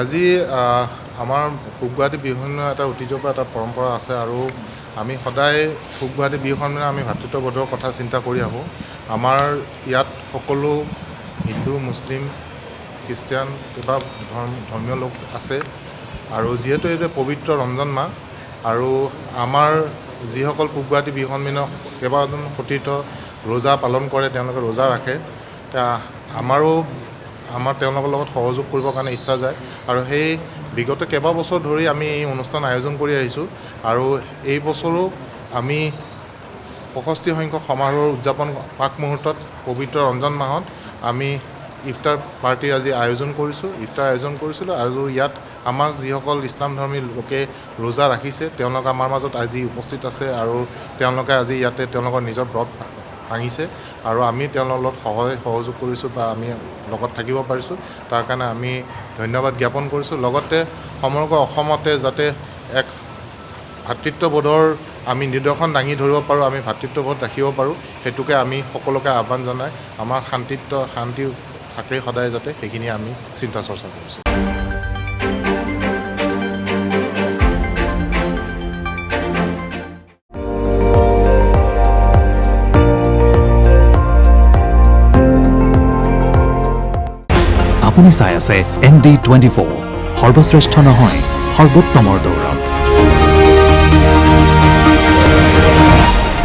আজি আমাৰ পূব গুৱাহাটী বিহু সন্মিলনৰ এটা ঐতিহ্য এটা পৰম্পৰা আছে আৰু আমি সদায় পূব গুৱাহাটী বিহু সন্মিলনত আমি ভাতৃত্ববোধৰ কথা চিন্তা কৰি আহোঁ। আমাৰ ইয়াত সকলো হিন্দু, মুছলিম, খ্ৰীষ্টিয়ান কিবা ধৰ্মীয় লোক আছে আৰু যিহেতু এইটো পবিত্ৰ ৰমজান মাহ আৰু আমাৰ যিসকল পূব গুৱাহাটী বিহু সন্মিলনৰ কেইবাজন সতীৰ্থ ৰোজা পালন কৰে, তেওঁলোকে ৰোজা ৰাখে, আমাৰ তেওঁলোকৰ লগত সহযোগ কৰিবৰ কাৰণে ইচ্ছা যায় আৰু সেই বিগত কেইবাবছৰ ধৰি আমি এই অনুষ্ঠান আয়োজন কৰি আহিছোঁ আৰু এই বছৰো আমি 65 সংখ্যক সমাৰোহ উদযাপন পাক মুহূৰ্তত পবিত্ৰ ৰমজান মাহত আমি ইফতাৰ পাৰ্টি আজি আয়োজন কৰিছিলোঁ আৰু ইয়াত আমাৰ যিসকল ইছলাম ধৰ্মী লোকে ৰোজা ৰাখিছে তেওঁলোক আমাৰ মাজত আজি উপস্থিত আছে আৰু তেওঁলোকে আজি ইয়াতে তেওঁলোকৰ নিজৰ ব্ৰত ভাঙিছে আৰু আমি তেওঁলোকৰ লগত সহযোগ কৰিছোঁ বা আমি লগত থাকিব পাৰিছোঁ, তাৰ কাৰণে আমি ধন্যবাদ জ্ঞাপন কৰিছোঁ। লগতে সমগ্ৰ অসমতে যাতে এক ভাতৃত্ববোধৰ আমি নিদৰ্শন দাঙি ধৰিব পাৰোঁ, আমি ভাতৃত্ববোধ ৰাখিব পাৰোঁ, সেইটোকে আমি সকলোকে আহ্বান জনাই আমাৰ শান্তি থাকে সদায় যাতে সেইখিনি আমি চিন্তা চৰ্চা কৰিছোঁ। আপুনি চাই আছে ND24, সৰ্বশ্ৰেষ্ঠ নহয় সৰ্বোত্তমৰ দৌৰত।